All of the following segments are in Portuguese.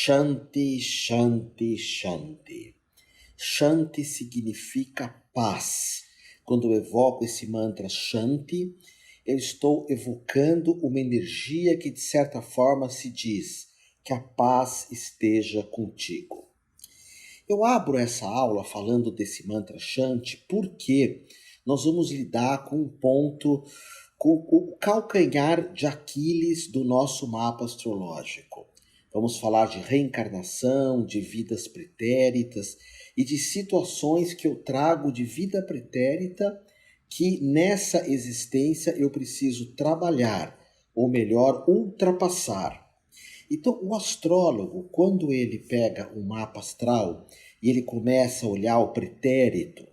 Shanti, Shanti, Shanti. Shanti significa paz. Quando eu evoco esse mantra Shanti, eu estou evocando uma energia que de certa forma se diz que a paz esteja contigo. Eu abro essa aula falando desse mantra Shanti porque nós vamos lidar com um ponto, com o calcanhar de Aquiles do nosso mapa astrológico. Vamos falar de reencarnação, de vidas pretéritas e de situações que eu trago de vida pretérita que nessa existência eu preciso trabalhar, ou melhor, ultrapassar. Então, o astrólogo, quando ele pega um mapa astral e ele começa a olhar o pretérito,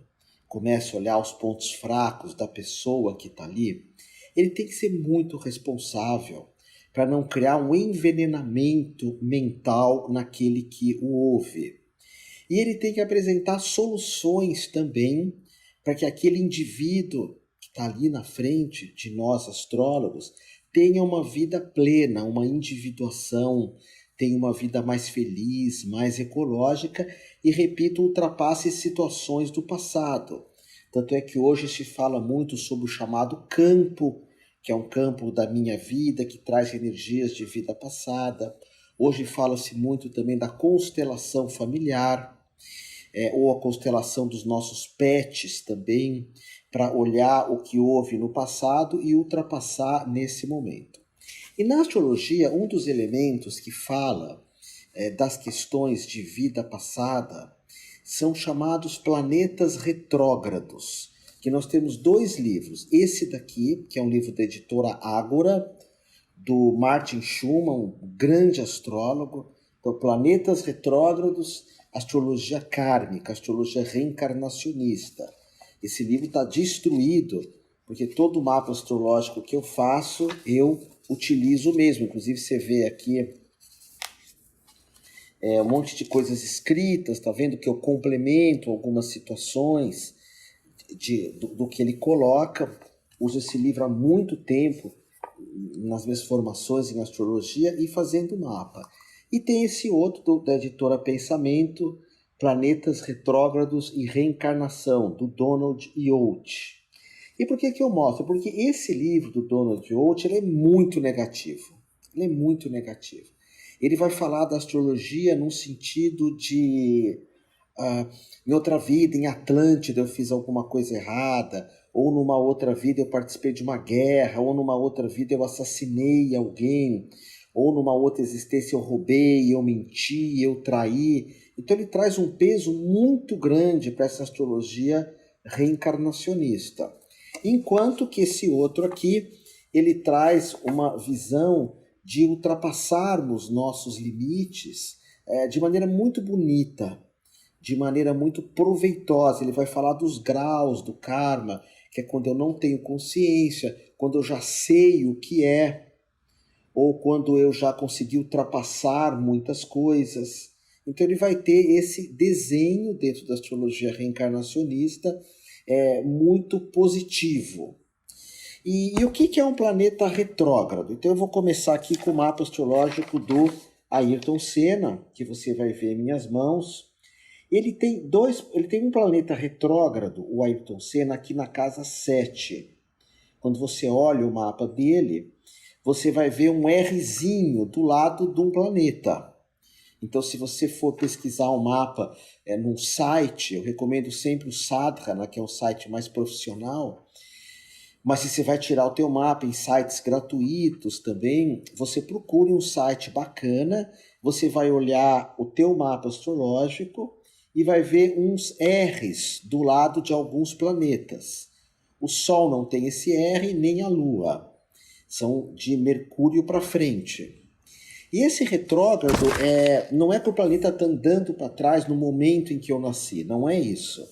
começa a olhar os pontos fracos da pessoa que está ali, ele tem que ser muito responsável para não criar um envenenamento mental naquele que o ouve. E ele tem que apresentar soluções também para que aquele indivíduo que está ali na frente de nós astrólogos tenha uma vida plena, uma individuação, tenha uma vida mais feliz, mais ecológica e, repito, ultrapasse situações do passado. Tanto é que hoje se fala muito sobre o chamado campo, que é um campo da minha vida, que traz energias de vida passada. Hoje fala-se muito também da constelação familiar, ou a constelação dos nossos pets também, para olhar o que houve no passado e ultrapassar nesse momento. E na astrologia, um dos elementos que fala das questões de vida passada são chamados planetas retrógrados, que nós temos 2 livros. Esse daqui, que é um livro da editora Ágora, do Martin Schumann, um grande astrólogo. Então, Planetas Retrógrados, Astrologia Kármica, Astrologia Reencarnacionista. Esse livro está destruído, porque todo o mapa astrológico que eu faço, eu utilizo mesmo. Inclusive, você vê aqui um monte de coisas escritas, tá vendo que eu complemento algumas situações do que ele coloca. Uso esse livro há muito tempo nas minhas formações em astrologia e fazendo mapa. E tem esse outro da editora Pensamento, Planetas Retrógrados e Reencarnação, do Donald Yost. E por que eu mostro? Porque esse livro do Donald Yost, ele é muito negativo. Ele é muito negativo. Ele vai falar da astrologia num sentido de em outra vida, em Atlântida, eu fiz alguma coisa errada, ou numa outra vida eu participei de uma guerra, ou numa outra vida eu assassinei alguém, ou numa outra existência eu roubei, eu menti, eu traí. Então ele traz um peso muito grande para essa astrologia reencarnacionista. Enquanto que esse outro aqui, ele traz uma visão de ultrapassarmos nossos limites de maneira muito bonita, de maneira muito proveitosa. Ele vai falar dos graus do karma, que é quando eu não tenho consciência, quando eu já sei o que é, ou quando eu já consegui ultrapassar muitas coisas. Então ele vai ter esse desenho dentro da astrologia reencarnacionista muito positivo. E o que é um planeta retrógrado? Então eu vou começar aqui com o mapa astrológico do Ayrton Senna, que você vai ver em minhas mãos. Ele tem um planeta retrógrado, o Ayrton Senna, aqui na casa 7. Quando você olha o mapa dele, você vai ver um Rzinho do lado de um planeta. Então, se você for pesquisar um mapa num site, eu recomendo sempre o Sadhana, que é um site mais profissional. Mas se você vai tirar o teu mapa em sites gratuitos também, você procure um site bacana, você vai olhar o teu mapa astrológico e vai ver uns R's do lado de alguns planetas. O Sol não tem esse R, nem a Lua. São de Mercúrio para frente. E esse retrógrado não é que o planeta está andando para trás no momento em que eu nasci, não é isso.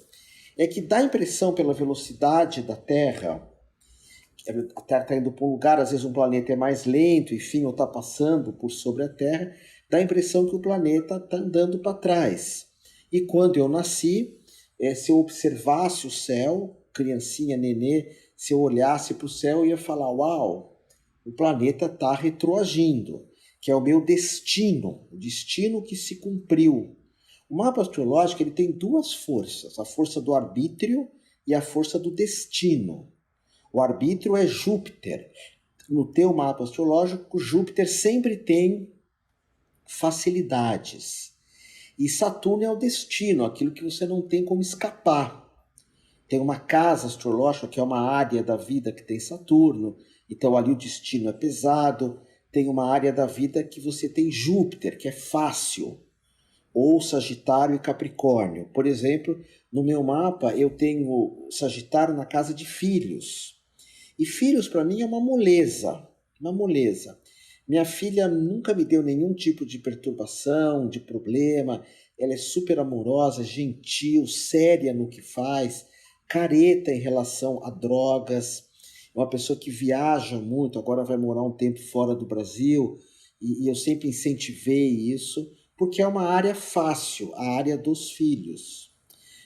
É que dá a impressão pela velocidade da Terra, a Terra está indo para um lugar, às vezes um planeta é mais lento, enfim, ou está passando por sobre a Terra, dá a impressão que o planeta está andando para trás. E quando eu nasci, se eu observasse o céu, criancinha, nenê, se eu olhasse para o céu, eu ia falar, uau, o planeta está retroagindo. que é o meu destino, o destino que se cumpriu. O mapa astrológico ele tem duas forças, a força do arbítrio e a força do destino. O arbítrio é Júpiter. No teu mapa astrológico, Júpiter sempre tem facilidades. E Saturno é o destino, aquilo que você não tem como escapar. Tem uma casa astrológica que é uma área da vida que tem Saturno, então ali o destino é pesado. Tem uma área da vida que você tem Júpiter, que é fácil, ou Sagitário e Capricórnio. Por exemplo, no meu mapa eu tenho Sagitário na casa de filhos. E filhos para mim é uma moleza, uma moleza. Minha filha nunca me deu nenhum tipo de perturbação, de problema. Ela é super amorosa, gentil, séria no que faz, careta em relação a drogas. É uma pessoa que viaja muito, agora vai morar um tempo fora do Brasil, e eu sempre incentivei isso, porque é uma área fácil, a área dos filhos.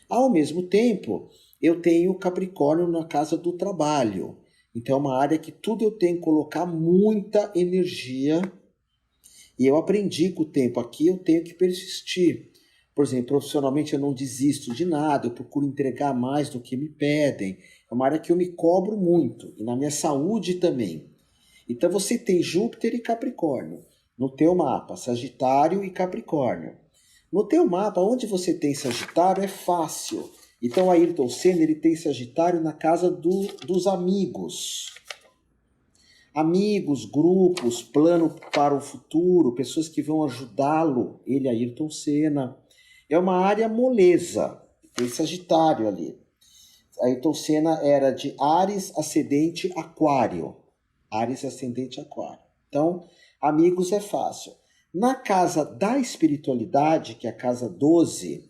Ao mesmo tempo, eu tenho Capricórnio na casa do trabalho. Então é uma área que tudo eu tenho que colocar muita energia, e eu aprendi com o tempo aqui, eu tenho que persistir. Por exemplo, profissionalmente eu não desisto de nada, eu procuro entregar mais do que me pedem. É uma área que eu me cobro muito, e na minha saúde também. Então você tem Júpiter e Capricórnio no teu mapa, Sagitário e Capricórnio. No teu mapa, onde você tem Sagitário, é fácil. Então, Ayrton Senna, ele tem Sagitário na casa dos amigos. Amigos, grupos, plano para o futuro, pessoas que vão ajudá-lo. Ele, Ayrton Senna. É uma área moleza. Tem Sagitário ali. Ayrton Senna era de Áries, ascendente, Aquário. Áries, ascendente, Aquário. Então, amigos é fácil. Na casa da espiritualidade, que é a casa 12,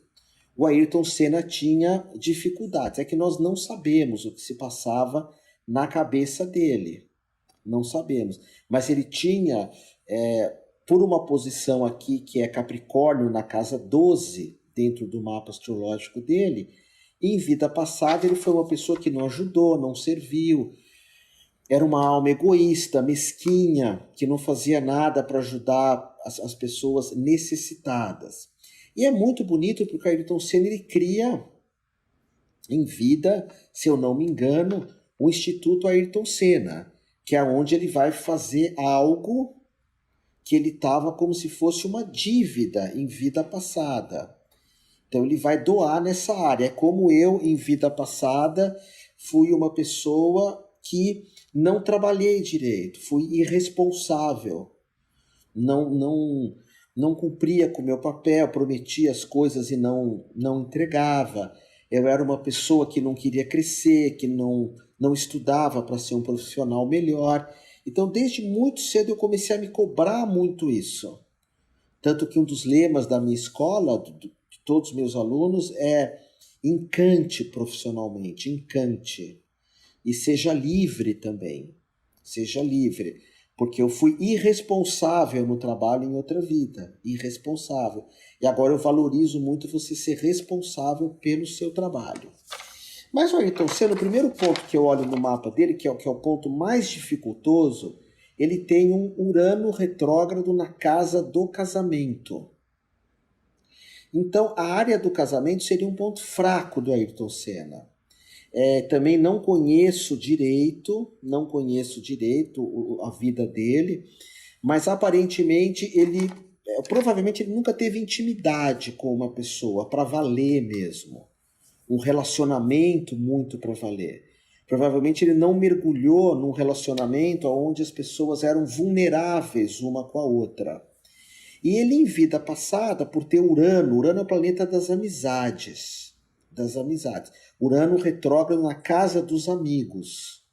o Ayrton Senna tinha dificuldades. É que nós não sabemos o que se passava na cabeça dele. Não sabemos. Mas ele tinha, por uma posição aqui que é Capricórnio na casa 12, dentro do mapa astrológico dele, em vida passada ele foi uma pessoa que não ajudou, não serviu, era uma alma egoísta, mesquinha, que não fazia nada para ajudar as pessoas necessitadas. E é muito bonito porque o Ayrton Senna ele cria em vida, se eu não me engano, o Instituto Ayrton Senna, que é onde ele vai fazer algo que ele estava como se fosse uma dívida em vida passada. Então ele vai doar nessa área. É como eu, em vida passada, fui uma pessoa que não trabalhei direito, fui irresponsável, não cumpria com o meu papel, prometia as coisas e não entregava. Eu era uma pessoa que não queria crescer, que não estudava para ser um profissional melhor. Então, desde muito cedo eu comecei a me cobrar muito isso. Tanto que um dos lemas da minha escola, de todos os meus alunos, é encante profissionalmente, encante. E seja livre também, seja livre. Porque eu fui irresponsável no trabalho em outra vida, irresponsável. E agora eu valorizo muito você ser responsável pelo seu trabalho. Mas o Ayrton Senna, o primeiro ponto que eu olho no mapa dele, que é o ponto mais dificultoso, ele tem um Urano retrógrado na casa do casamento. Então, a área do casamento seria um ponto fraco do Ayrton Senna. Também não conheço direito a vida dele, mas aparentemente provavelmente ele nunca teve intimidade com uma pessoa, para valer mesmo. Um relacionamento muito para valer. Provavelmente ele não mergulhou num relacionamento onde as pessoas eram vulneráveis uma com a outra. E ele, em vida passada, por ter Urano é o planeta das amizades. Urano retrógrado na casa dos amigos.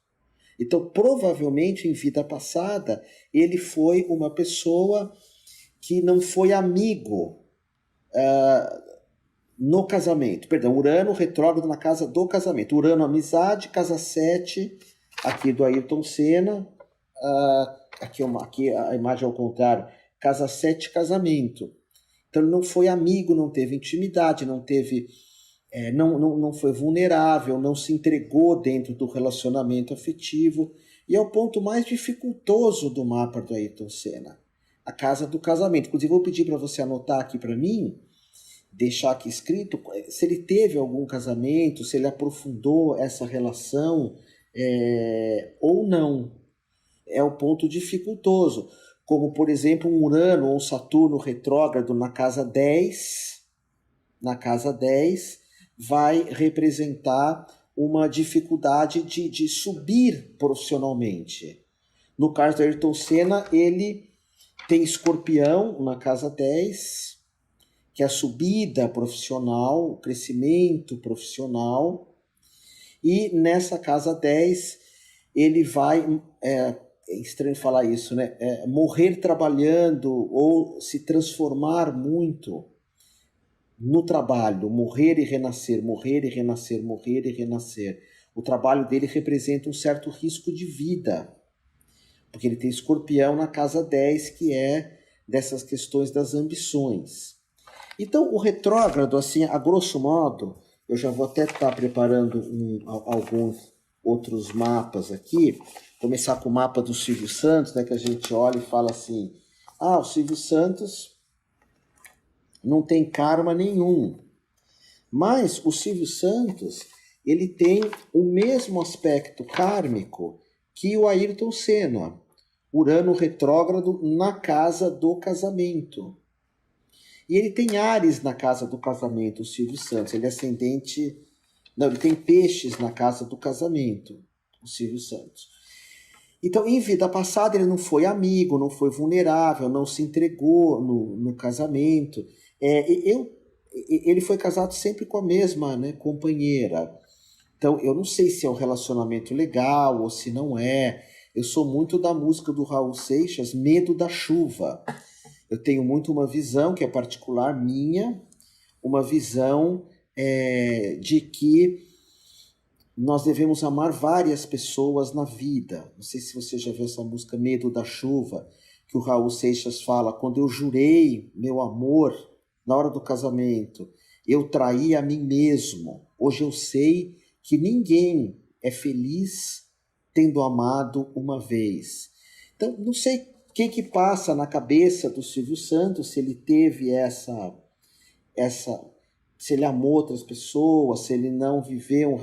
Então, provavelmente, em vida passada, ele foi uma pessoa que não foi amigo no casamento. Perdão, Urano retrógrado na casa do casamento. Urano, amizade, casa 7, aqui do Ayrton Senna. Aqui a imagem ao contrário. Casa 7, casamento. Então, ele não foi amigo, não teve intimidade, não foi vulnerável, não se entregou dentro do relacionamento afetivo. E é o ponto mais dificultoso do mapa do Ayrton Senna. a casa do casamento. Inclusive, vou pedir para você anotar aqui para mim, deixar aqui escrito, se ele teve algum casamento, se ele aprofundou essa relação ou não. É um ponto dificultoso, como, por exemplo, um Urano ou um Saturno retrógrado na casa 10, vai representar uma dificuldade de subir profissionalmente. No caso do Ayrton Senna, ele tem Escorpião na casa 10, que é a subida profissional, o crescimento profissional, e nessa casa 10 ele vai, é estranho falar isso, né? Morrer trabalhando ou se transformar muito no trabalho, morrer e renascer, morrer e renascer, morrer e renascer. O trabalho dele representa um certo risco de vida, porque ele tem Escorpião na casa 10, que é dessas questões das ambições. Então, o retrógrado, assim, a grosso modo, eu já vou até estar preparando alguns outros mapas aqui. Começar com o mapa do Silvio Santos, né, que a gente olha e fala assim, o Silvio Santos não tem karma nenhum. Mas o Silvio Santos, ele tem o mesmo aspecto kármico que o Ayrton Senna. Urano retrógrado na casa do casamento. E ele tem Áries na casa do casamento, o Silvio Santos. Ele é ascendente... Não, ele tem Peixes na casa do casamento, o Silvio Santos. Então, em vida passada, ele não foi amigo, não foi vulnerável, não se entregou no casamento. Ele foi casado sempre com a mesma, né, companheira. Então, eu não sei se é um relacionamento legal ou se não é. Eu sou muito da música do Raul Seixas, Medo da Chuva. Eu tenho muito uma visão que é particular minha, uma visão de que nós devemos amar várias pessoas na vida. Não sei se você já viu essa música Medo da Chuva, que o Raul Seixas fala, quando eu jurei meu amor na hora do casamento, eu traí a mim mesmo. Hoje eu sei que ninguém é feliz tendo amado uma vez. Então, não sei o que passa na cabeça do Silvio Santos, se ele teve se ele amou outras pessoas, se ele não viveu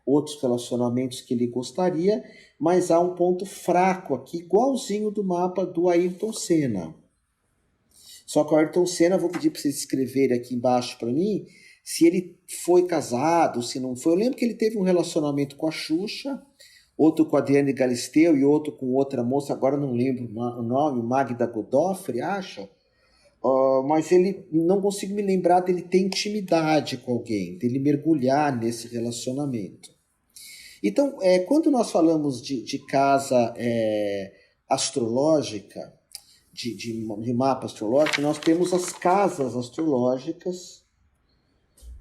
outros relacionamentos que ele gostaria, mas há um ponto fraco aqui, igualzinho do mapa do Ayrton Senna. Só que o Ayrton Senna, vou pedir para vocês escreverem aqui embaixo para mim, se ele foi casado, se não foi. Eu lembro que ele teve um relacionamento com a Xuxa, outro com a Adriane Galisteu e outro com outra moça, agora não lembro o nome, Magda Godofre, acho. Mas ele não consigo me lembrar dele ter intimidade com alguém, dele mergulhar nesse relacionamento. Então, quando nós falamos de casa astrológica, de mapa astrológico, nós temos as casas astrológicas.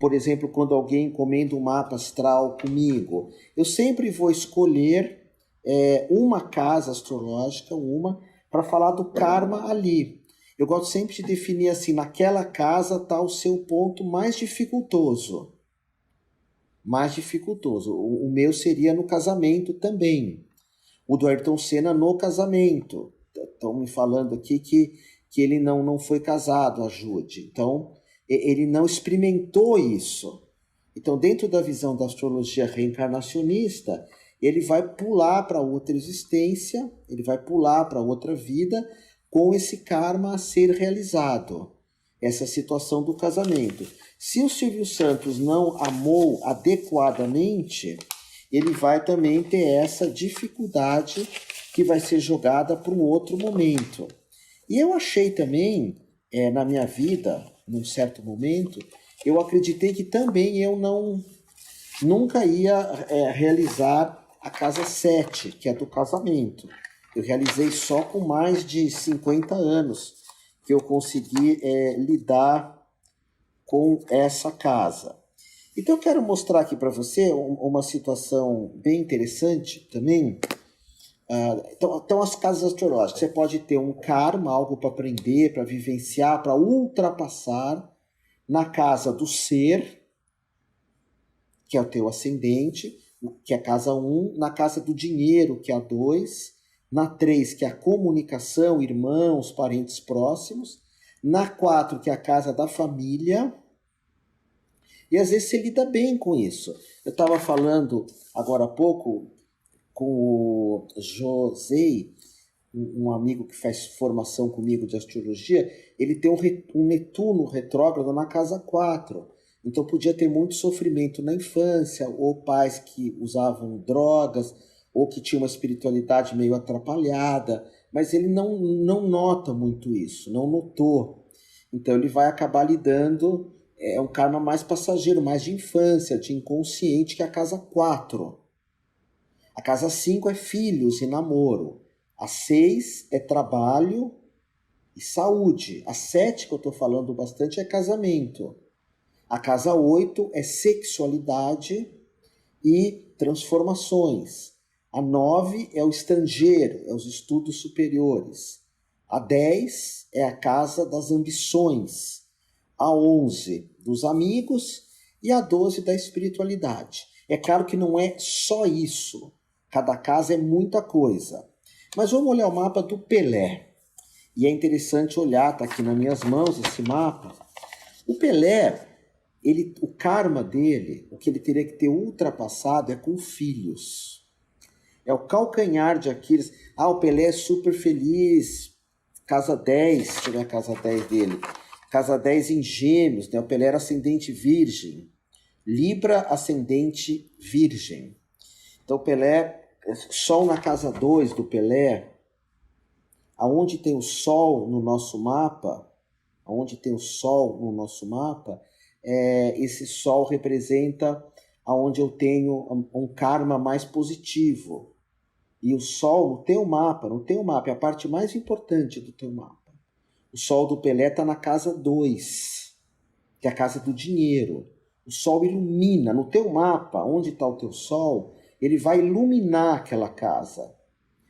Por exemplo, quando alguém encomenda um mapa astral comigo, eu sempre vou escolher uma casa astrológica, para falar do karma ali. Eu gosto sempre de definir assim, naquela casa está o seu ponto mais dificultoso. Mais dificultoso. O meu seria no casamento também. O do Ayrton Senna no casamento. Estão me falando aqui que ele não foi casado, ajude. Então, ele não experimentou isso. Então, dentro da visão da astrologia reencarnacionista, ele vai pular para outra existência, ele vai pular para outra vida, com esse karma a ser realizado, essa situação do casamento. Se o Silvio Santos não amou adequadamente, ele vai também ter essa dificuldade que vai ser jogada para um outro momento. E eu achei também, na minha vida, num certo momento, eu acreditei que também eu nunca ia realizar a casa 7, que é do casamento. Eu realizei só com mais de 50 anos que eu consegui lidar com essa casa. Então eu quero mostrar aqui para você uma situação bem interessante também. Então as casas astrológicas, você pode ter um karma, algo para aprender, para vivenciar, para ultrapassar na casa do ser, que é o teu ascendente, que é a casa 1, na casa do dinheiro, que é a 2, Na 3, que é a comunicação, irmãos, parentes próximos. Na 4, que é a casa da família. E às vezes você lida bem com isso. Eu estava falando agora há pouco com o José, um amigo que faz formação comigo de astrologia. Ele tem um Netuno retrógrado na casa 4. Então podia ter muito sofrimento na infância, ou pais que usavam drogas, ou que tinham uma espiritualidade meio atrapalhada, mas ele não nota muito isso, não notou. Então ele vai acabar lidando, é um karma mais passageiro, mais de infância, de inconsciente, que é a casa 4. A casa 5 é filhos e namoro. A 6 é trabalho e saúde. A 7, que eu estou falando bastante, é casamento. A casa 8 é sexualidade e transformações. A 9 é o estrangeiro, é os estudos superiores. A 10 é a casa das ambições. A 11 dos amigos e a 12 da espiritualidade. É claro que não é só isso. Cada casa é muita coisa. Mas vamos olhar o mapa do Pelé. E é interessante olhar, está aqui nas minhas mãos esse mapa. O Pelé, o karma dele, o que ele teria que ter ultrapassado é com filhos. É o calcanhar de Aquiles. O Pelé é super feliz. Casa 10, deixa eu ver a casa 10 dele. Casa 10 em Gêmeos, né? O Pelé era ascendente virgem. Libra, ascendente virgem. Então o Pelé, Sol na casa 2 do Pelé, aonde tem o Sol no nosso mapa, esse Sol representa aonde eu tenho um karma mais positivo. E o Sol no teu mapa, é a parte mais importante do teu mapa. O Sol do Pelé está na casa 2, que é a casa do dinheiro. O Sol ilumina. No teu mapa, onde está o teu Sol, ele vai iluminar aquela casa.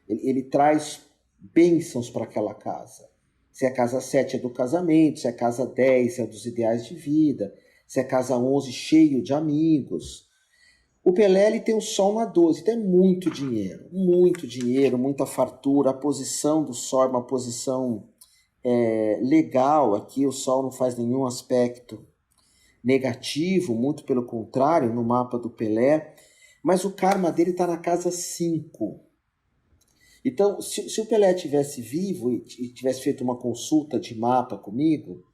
Ele traz bênçãos para aquela casa. Se a casa 7 é do casamento, se a casa 10 é dos ideais de vida, se a casa 11 cheio de amigos. O Pelé ele tem o Sol na 12, então é muito dinheiro, muita fartura. A posição do Sol é uma posição legal aqui, o Sol não faz nenhum aspecto negativo, muito pelo contrário, no mapa do Pelé, mas o karma dele está na casa 5. Então, se o Pelé tivesse vivo e tivesse feito uma consulta de mapa comigo,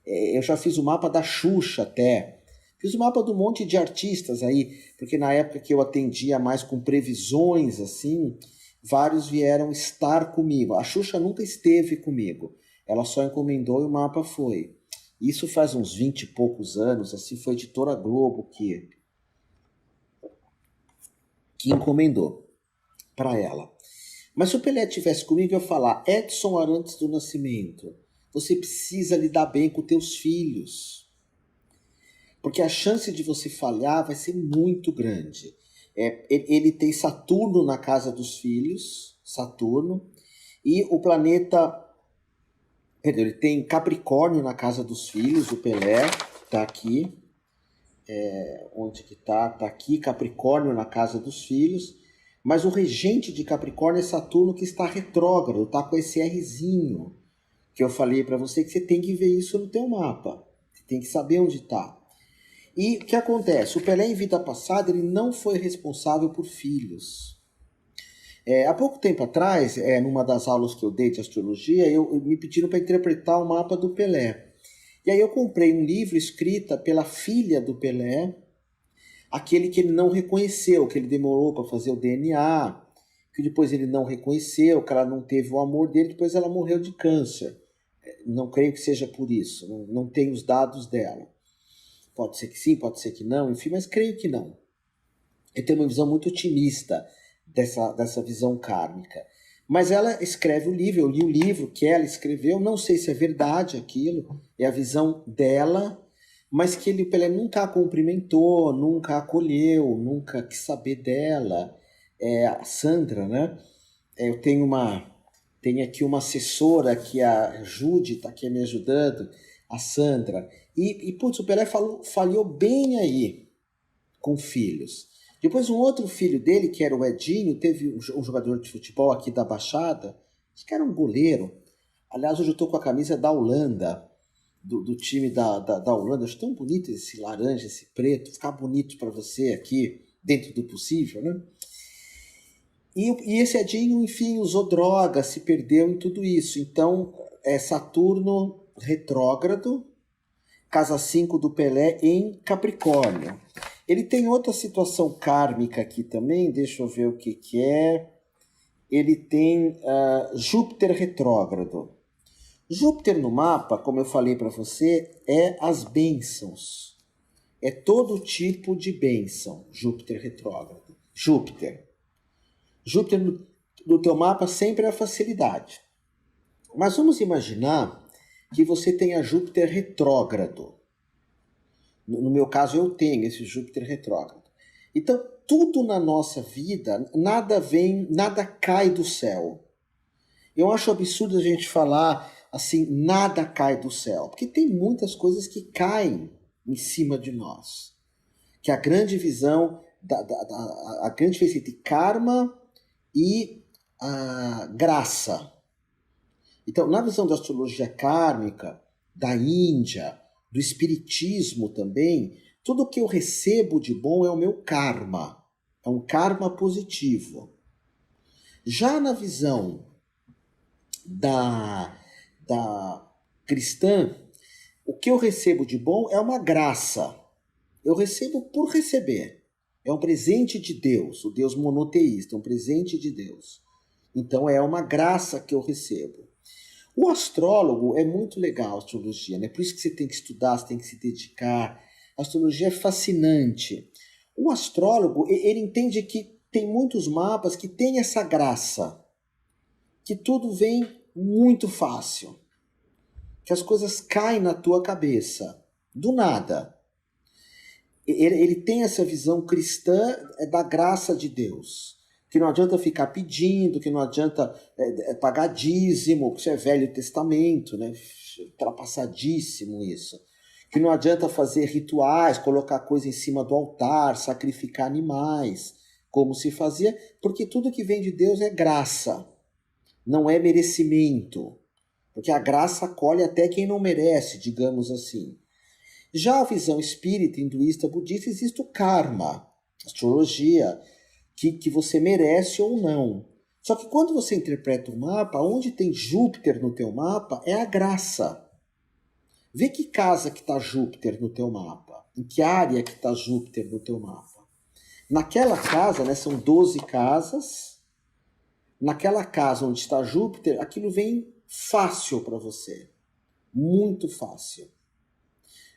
eu já fiz o mapa da Xuxa até, fiz o mapa de um monte de artistas aí, porque na época que eu atendia mais com previsões, assim, vários vieram estar comigo. A Xuxa nunca esteve comigo, ela só encomendou e o mapa foi. Isso faz uns 20 e poucos anos, assim, foi a editora Globo que encomendou para ela. Mas se o Pelé estivesse comigo, eu ia falar: Edson Arantes do Nascimento, você precisa lidar bem com teus filhos. Porque a chance de você falhar vai ser muito grande. Ele tem Saturno na casa dos filhos, e o planeta... Perdão, ele tem Capricórnio na casa dos filhos, o Pelé, está aqui. Onde que tá? Está aqui, Capricórnio na casa dos filhos. Mas o regente de Capricórnio é Saturno, que está retrógrado, está com esse Rzinho, que eu falei para você que você tem que ver isso no teu mapa. Você tem que saber onde está. E o que acontece? O Pelé, em vida passada, ele não foi responsável por filhos. Há pouco tempo atrás, numa das aulas que eu dei de astrologia, me pediram para interpretar o mapa do Pelé. E aí eu comprei um livro escrito pela filha do Pelé, aquele que ele não reconheceu, que ele demorou para fazer o DNA, que depois ele não reconheceu, que ela não teve o amor dele, depois ela morreu de câncer. Não creio que seja por isso, não tenho os dados dela. Pode ser que sim, pode ser que não, enfim, mas creio que não. Eu tenho uma visão muito otimista dessa visão kármica. Mas ela escreve o livro, eu li o livro que ela escreveu, não sei se é verdade aquilo, é a visão dela, mas que o Pelé nunca a cumprimentou, nunca a acolheu, nunca quis saber dela. A Sandra, né? Eu tenho aqui uma assessora, que a Judy está aqui me ajudando, a Sandra. Putz, o Pelé falhou bem aí com filhos. Depois um outro filho dele, que era o Edinho, teve um jogador de futebol aqui da Baixada, acho que era um goleiro. Aliás, hoje eu estou com a camisa da Holanda, do time da Holanda. Acho tão bonito esse laranja, esse preto, ficar bonito para você aqui, dentro do possível, né? E esse Edinho, enfim, usou droga, se perdeu em tudo isso. Então, é Saturno retrógrado, casa 5 do Pelé em Capricórnio. Ele tem outra situação kármica aqui também, deixa eu ver o que é. Ele tem Júpiter retrógrado. Júpiter no mapa, como eu falei para você, é as bênçãos. É todo tipo de bênção, Júpiter retrógrado. Júpiter no teu mapa sempre é a facilidade. Mas vamos imaginar que você tenha Júpiter retrógrado. No meu caso, eu tenho esse Júpiter retrógrado. Então, tudo na nossa vida, nada cai do céu. Eu acho absurdo a gente falar assim, nada cai do céu. Porque tem muitas coisas que caem em cima de nós. Que a grande visão, a grande diferença entre karma e a graça. Então, na visão da astrologia kármica, da Índia, do espiritismo também, tudo que eu recebo de bom é o meu karma. É um karma positivo. Já na visão da cristã, o que eu recebo de bom é uma graça. Eu recebo por receber. É um presente de Deus, o Deus monoteísta, um presente de Deus. Então é uma graça que eu recebo. O astrólogo é muito legal, a astrologia, né? Por isso que você tem que estudar, você tem que se dedicar. A astrologia é fascinante. O astrólogo, ele entende que tem muitos mapas que têm essa graça, que tudo vem muito fácil, que as coisas caem na tua cabeça, do nada. Ele tem essa visão cristã da graça de Deus. Que não adianta ficar pedindo, que não adianta pagar dízimo, que isso é Velho Testamento, né? Ultrapassadíssimo isso. Que não adianta fazer rituais, colocar coisa em cima do altar, sacrificar animais, como se fazia, porque tudo que vem de Deus é graça, não é merecimento. Porque a graça acolhe até quem não merece, digamos assim. Já a visão espírita, hinduísta, budista, existe o karma, astrologia, que você merece ou não. Só que quando você interpreta o mapa, onde tem Júpiter no teu mapa é a graça. Vê que casa que está Júpiter no teu mapa, em que área que está Júpiter no teu mapa. Naquela casa, né, são 12 casas, naquela casa onde está Júpiter, aquilo vem fácil para você, muito fácil.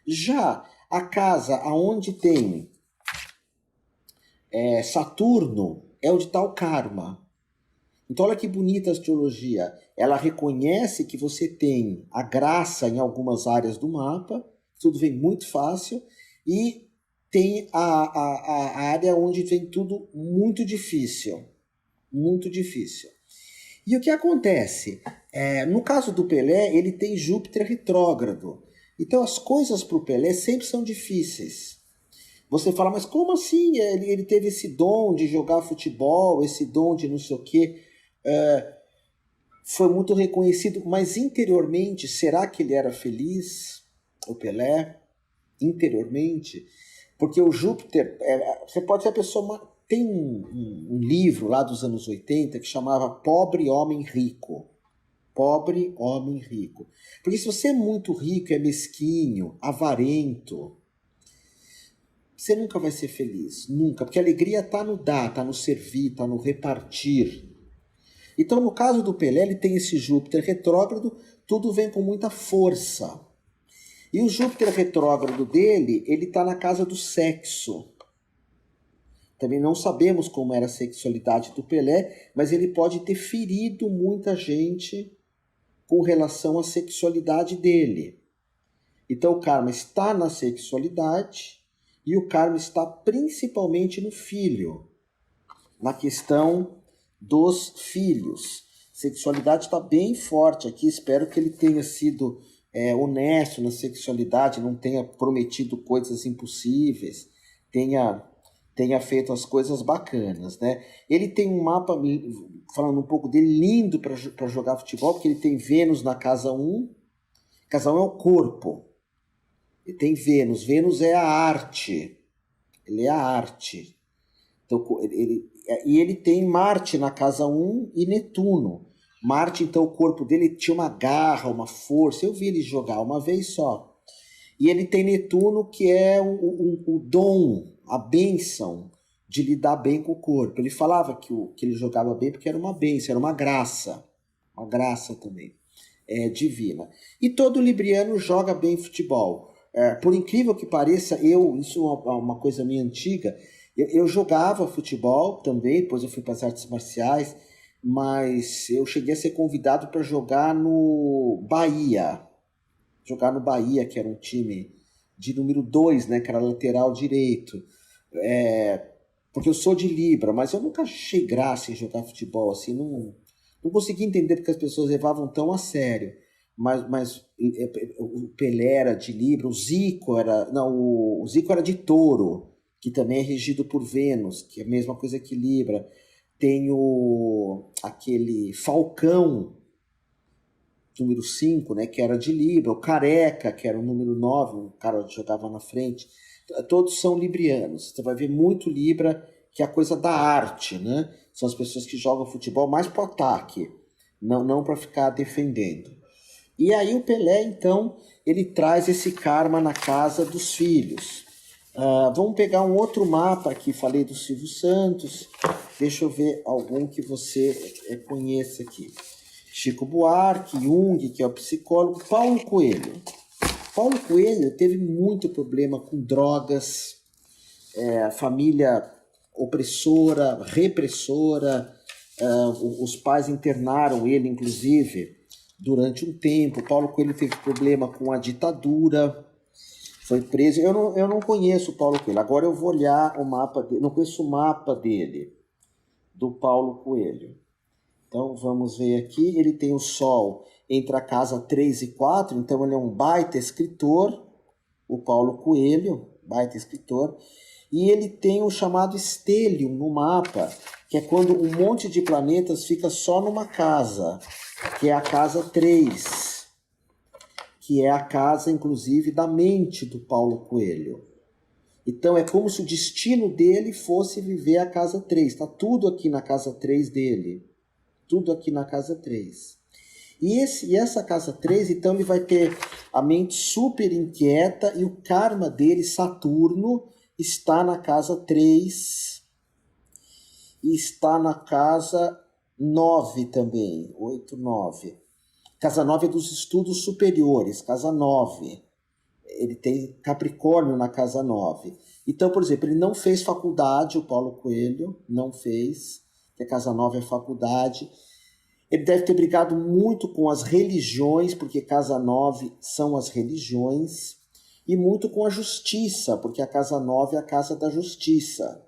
Já a casa aonde tem Saturno é onde está o karma. Então olha que bonita a astrologia. Ela reconhece que você tem a graça em algumas áreas do mapa, tudo vem muito fácil, e tem a área onde vem tudo muito difícil. Muito difícil. E o que acontece? No caso do Pelé, ele tem Júpiter retrógrado. Então as coisas para o Pelé sempre são difíceis. Você fala, mas como assim? Ele teve esse dom de jogar futebol, esse dom de não sei o quê. Foi muito reconhecido, mas interiormente, será que ele era feliz, o Pelé? Interiormente? Porque o Júpiter, você pode ser a pessoa... Tem um livro lá dos anos 80 que chamava Pobre Homem Rico. Pobre Homem Rico. Porque se você é muito rico, é mesquinho, avarento, você nunca vai ser feliz, nunca. Porque a alegria está no dar, está no servir, está no repartir. Então, no caso do Pelé, ele tem esse Júpiter retrógrado, tudo vem com muita força. E o Júpiter retrógrado dele, ele está na casa do sexo. Também não sabemos como era a sexualidade do Pelé, mas ele pode ter ferido muita gente com relação à sexualidade dele. Então o karma está na sexualidade e o karma está principalmente no filho, na questão dos filhos. Sexualidade está bem forte aqui, espero que ele tenha sido honesto na sexualidade, não tenha prometido coisas impossíveis, tenha tenha feito as coisas bacanas, né? Ele tem um mapa, falando um pouco dele, lindo para jogar futebol, porque ele tem Vênus na casa 1. Casa 1 é o corpo. Ele tem Vênus. Vênus é a arte. Ele é a arte. Então, ele tem Marte na casa 1 e Netuno. Marte, então, o corpo dele tinha uma garra, uma força. Eu vi ele jogar uma vez só. E ele tem Netuno, que é o dom, a bênção de lidar bem com o corpo. Ele falava que ele jogava bem porque era uma bênção, era uma graça também, divina. E todo libriano joga bem futebol. Por incrível que pareça, isso é uma coisa minha antiga, eu jogava futebol também, depois eu fui para as artes marciais, mas eu cheguei a ser convidado para jogar no Bahia, que era um time de número 2, né, que era lateral direito. Porque eu sou de Libra, mas eu nunca achei graça em jogar futebol, assim, não consegui entender porque as pessoas levavam tão a sério. Mas o Pelé era de Libra, o Zico era de Touro, que também é regido por Vênus, que é a mesma coisa que Libra. Tem aquele Falcão, número 5, né, que era de Libra, o Careca, que era o número 9, um cara que jogava na frente. Todos são librianos. Você vai ver muito Libra, que é a coisa da arte, né? São as pessoas que jogam futebol mais para o ataque, não para ficar defendendo. E aí o Pelé, então, ele traz esse karma na casa dos filhos. Vamos pegar um outro mapa aqui, falei do Silvio Santos. Deixa eu ver algum que você conheça aqui. Chico Buarque, Jung, que é o psicólogo, Paulo Coelho. Paulo Coelho teve muito problema com drogas, família opressora, repressora, os pais internaram ele, inclusive, durante um tempo. Paulo Coelho teve problema com a ditadura, foi preso. Eu não conheço o Paulo Coelho, agora eu vou olhar o mapa dele, não conheço o mapa dele, do Paulo Coelho. Então vamos ver aqui, ele tem o Sol entre a casa 3 e 4, então ele é um baita escritor, o Paulo Coelho, baita escritor, e ele tem o chamado estelium no mapa, que é quando um monte de planetas fica só numa casa, que é a casa 3, que é a casa, inclusive, da mente do Paulo Coelho. Então é como se o destino dele fosse viver a casa 3, está tudo aqui na casa 3 dele. Tudo aqui na casa 3. E essa casa 3, então, ele vai ter a mente super inquieta e o karma dele, Saturno, está na casa 3 e está na casa 9 também, 8, 9. Casa 9 é dos estudos superiores, casa 9. Ele tem Capricórnio na casa 9. Então, por exemplo, ele não fez faculdade, o Paulo Coelho, não fez, que a casa 9 é faculdade. Ele deve ter brigado muito com as religiões, porque casa 9 são as religiões, e muito com a justiça, porque a casa 9 é a casa da justiça.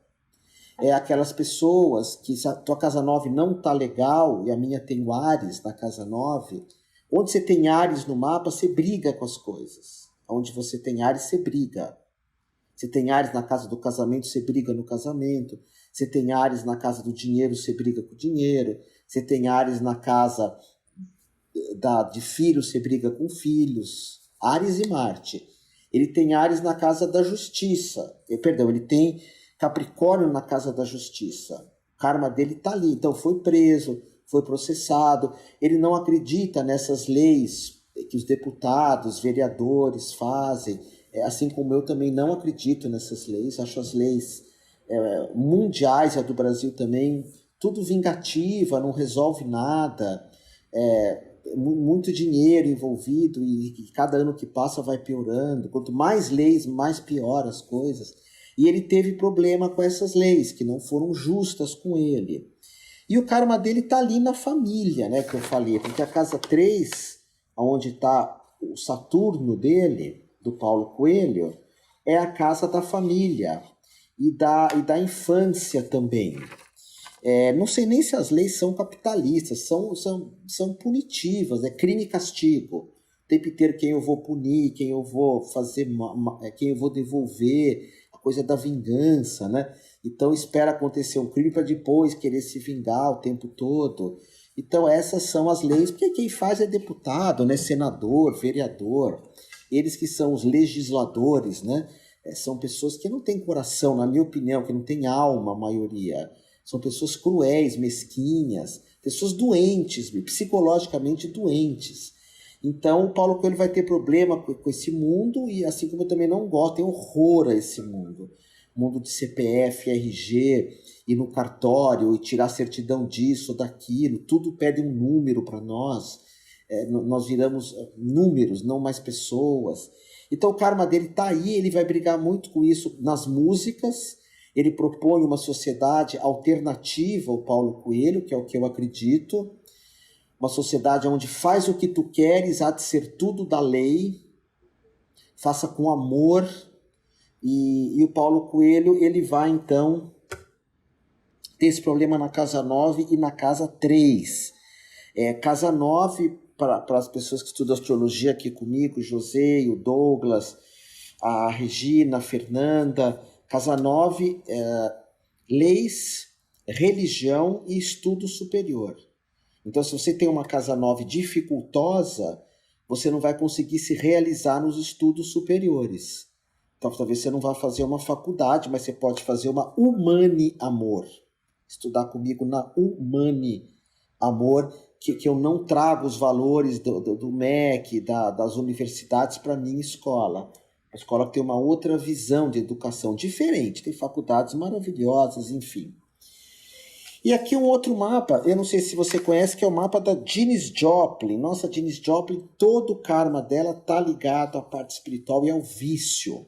É aquelas pessoas que, se a tua casa 9 não tá legal, e a minha tem o Áries na casa 9, onde você tem Áries no mapa, você briga com as coisas. Onde você tem Áries, você briga. Você tem Áries na casa do casamento, você briga no casamento. Você tem Áries na casa do dinheiro, você briga com o dinheiro. Você tem Áries na casa de filhos, você briga com filhos. Áries e Marte. Ele tem Áries na casa da justiça. Ele tem Capricórnio na casa da justiça. O karma dele está ali. Então foi preso, foi processado. Ele não acredita nessas leis que os deputados, vereadores fazem. Assim como eu também não acredito nessas leis. Acho as leis mundiais, a do Brasil também, tudo vingativa, não resolve nada, muito dinheiro envolvido e cada ano que passa vai piorando. Quanto mais leis, mais pior as coisas. E ele teve problema com essas leis, que não foram justas com ele. E o karma dele está ali na família, né, que eu falei, porque a casa 3, onde está o Saturno dele, do Paulo Coelho, é a casa da família e da infância também. Não sei nem se as leis são capitalistas, são punitivas, é crime e castigo. O tempo inteiro quem eu vou punir, quem eu vou fazer, quem eu vou devolver, a coisa da vingança, né? Então espera acontecer um crime para depois querer se vingar o tempo todo. Então essas são as leis, porque quem faz é deputado, né? Senador, vereador, eles que são os legisladores, né? São pessoas que não têm coração, na minha opinião, que não têm alma, a maioria. São pessoas cruéis, mesquinhas, pessoas doentes, psicologicamente doentes. Então o Paulo Coelho vai ter problema com esse mundo, e assim como eu também não gosto, tenho horror a esse mundo. Mundo de CPF, RG, ir no cartório e tirar certidão disso ou daquilo, tudo pede um número para nós. Nós viramos números, não mais pessoas. Então o karma dele está aí, ele vai brigar muito com isso nas músicas. Ele propõe uma sociedade alternativa ao Paulo Coelho, que é o que eu acredito. Uma sociedade onde faz o que tu queres, há de ser tudo da lei, faça com amor. E o Paulo Coelho, ele vai então ter esse problema na casa 9 e na casa 3. Casa 9, para as pessoas que estudam astrologia aqui comigo, o José, o Douglas, a Regina, a Fernanda. Casa 9, leis, religião e estudo superior. Então, se você tem uma casa 9 dificultosa, você não vai conseguir se realizar nos estudos superiores. Então, talvez você não vá fazer uma faculdade, mas você pode fazer uma Humani Amor. Estudar comigo na Humani Amor, que eu não trago os valores do MEC, das universidades para a minha escola. A escola tem uma outra visão de educação diferente, tem faculdades maravilhosas, enfim. E aqui um outro mapa, eu não sei se você conhece, que é o mapa da Janis Joplin. Nossa, Janis Joplin, todo o karma dela está ligado à parte espiritual e ao vício.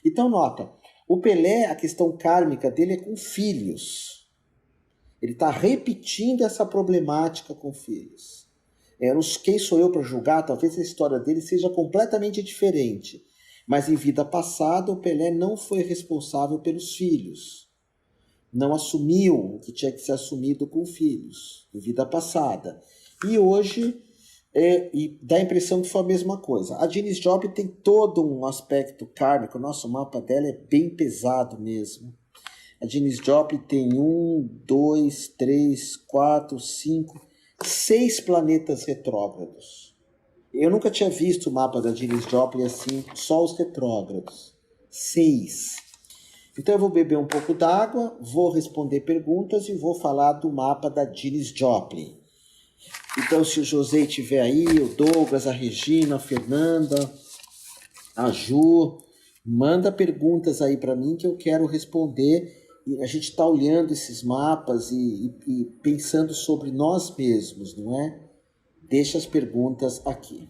Então nota, o Pelé, a questão kármica dele é com filhos. Ele está repetindo essa problemática com filhos. Quem sou eu para julgar? Talvez a história dele seja completamente diferente. Mas em vida passada, o Pelé não foi responsável pelos filhos. Não assumiu o que tinha que ser assumido com filhos, em vida passada. E hoje, e dá a impressão que foi a mesma coisa. A Janis Joplin tem todo um aspecto kármico, o nosso mapa dela é bem pesado mesmo. A Janis Joplin tem 6 planetas retrógrados. Eu nunca tinha visto o mapa da Janis Joplin assim, só os retrógrados. 6. Então eu vou beber um pouco d'água, vou responder perguntas e vou falar do mapa da Janis Joplin. Então se o José estiver aí, o Douglas, a Regina, a Fernanda, a Ju, manda perguntas aí para mim que eu quero responder. E a gente está olhando esses mapas e pensando sobre nós mesmos, não é? Deixa as perguntas aqui.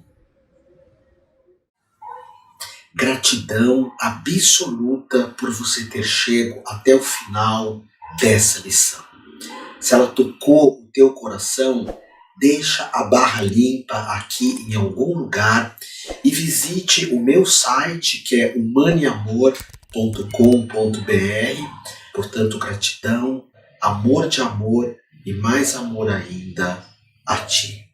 Gratidão absoluta por você ter chego até o final dessa lição. Se ela tocou o teu coração, deixa a barra limpa aqui em algum lugar e visite o meu site, que é humaniamor.com.br. Portanto, gratidão, amor de amor e mais amor ainda a ti.